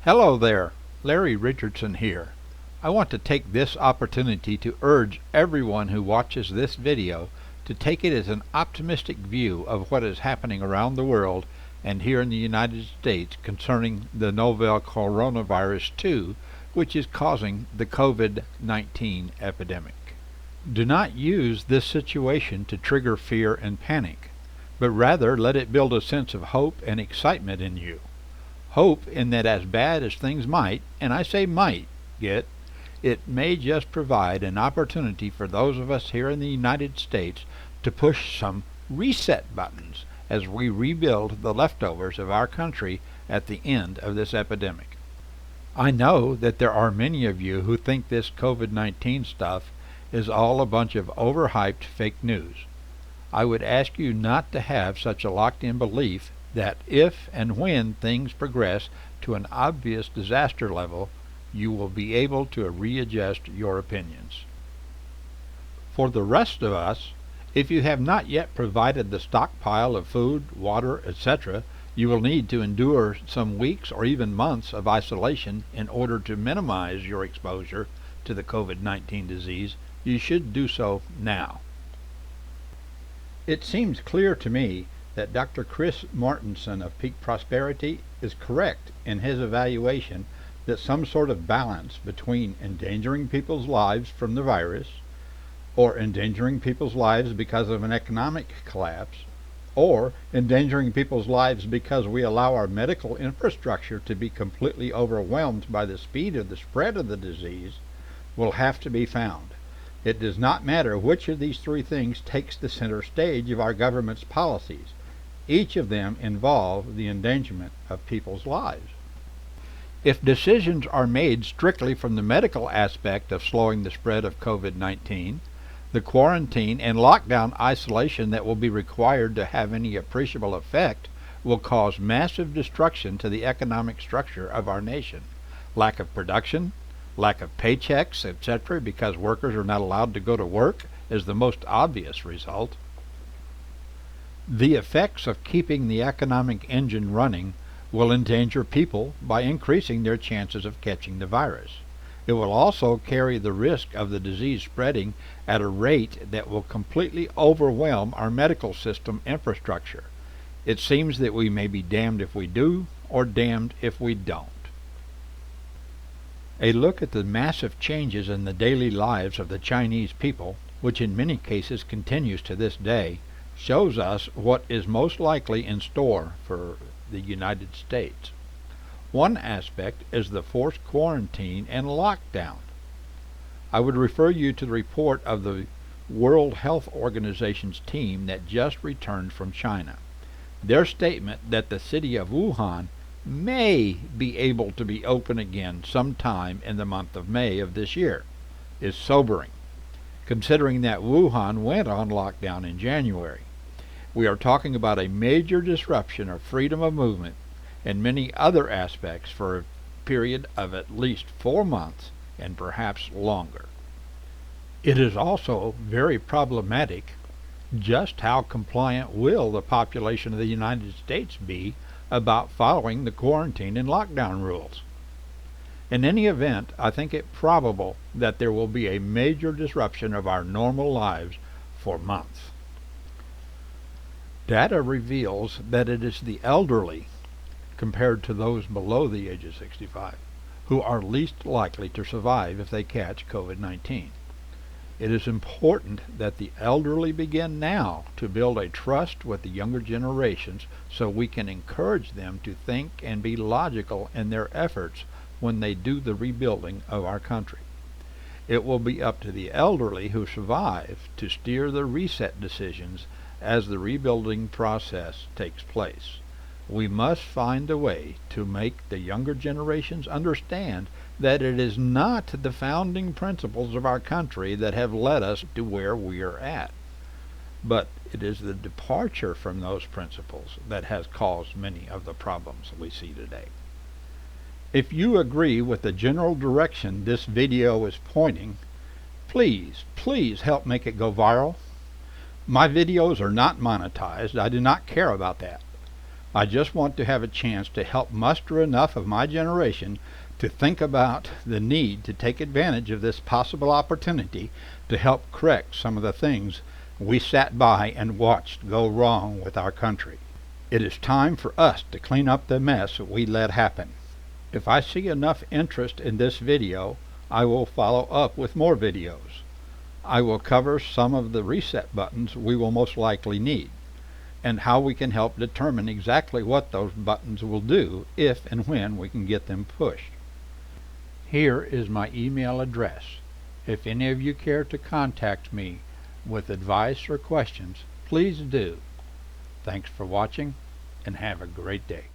Hello there, Larry Richardson here. I want to take this opportunity to urge everyone who watches this video to take it as an optimistic view of what is happening around the world and here in the United States concerning the novel coronavirus 2, which is causing the COVID-19 epidemic. Do not use this situation to trigger fear and panic, but rather let it build a sense of hope and excitement in you. Hope in that as bad as things might, and I say might, get, it may just provide an opportunity for those of us here in the United States to push some reset buttons as we rebuild the leftovers of our country at the end of this epidemic. I know that there are many of you who think this COVID-19 stuff is all a bunch of overhyped fake news. I would ask you not to have such a locked-in belief that if and when things progress to an obvious disaster level, you will be able to readjust your opinions. For the rest of us, if you have not yet provided the stockpile of food, water, etc., you will need to endure some weeks or even months of isolation in order to minimize your exposure to the COVID-19 disease. You should do so now. It seems clear to me that Dr. Chris Martenson of Peak Prosperity is correct in his evaluation that some sort of balance between endangering people's lives from the virus, or endangering people's lives because of an economic collapse, or endangering people's lives because we allow our medical infrastructure to be completely overwhelmed by the speed of the spread of the disease, will have to be found. It does not matter which of these three things takes the center stage of our government's policies. Each of them involve the endangerment of people's lives. If decisions are made strictly from the medical aspect of slowing the spread of COVID-19, the quarantine and lockdown isolation that will be required to have any appreciable effect will cause massive destruction to the economic structure of our nation. Lack of production, lack of paychecks, etc., because workers are not allowed to go to work is the most obvious result. The effects of keeping the economic engine running will endanger people by increasing their chances of catching the virus. It will also carry the risk of the disease spreading at a rate that will completely overwhelm our medical system infrastructure. It seems that we may be damned if we do, or damned if we don't. A look at the massive changes in the daily lives of the Chinese people, which in many cases continues to this day, shows us what is most likely in store for the United States. One aspect is the forced quarantine and lockdown. I would refer you to the report of the World Health Organization's team that just returned from China. Their statement that the city of Wuhan may be able to be open again sometime in the month of May of this year is sobering, considering that Wuhan went on lockdown in January. We are talking about a major disruption of freedom of movement and many other aspects for a period of at least 4 months and perhaps longer. It is also very problematic just how compliant will the population of the United States be about following the quarantine and lockdown rules. In any event, I think it probable that there will be a major disruption of our normal lives for months. Data reveals that it is the elderly, compared to those below the age of 65, who are least likely to survive if they catch COVID-19. It is important that the elderly begin now to build a trust with the younger generations so we can encourage them to think and be logical in their efforts when they do the rebuilding of our country. It will be up to the elderly who survive to steer the reset decisions as the rebuilding process takes place. We must find a way to make the younger generations understand that it is not the founding principles of our country that have led us to where we are at, but it is the departure from those principles that has caused many of the problems we see today. If you agree with the general direction this video is pointing, please help make it go viral. My videos are not monetized. I do not care about that. I just want to have a chance to help muster enough of my generation to think about the need to take advantage of this possible opportunity to help correct some of the things we sat by and watched go wrong with our country. It is time for us to clean up the mess we let happen. If I see enough interest in this video, I will follow up with more videos. I will cover some of the reset buttons we will most likely need, and how we can help determine exactly what those buttons will do if and when we can get them pushed. Here is my email address. If any of you care to contact me with advice or questions, please do. Thanks for watching, and have a great day.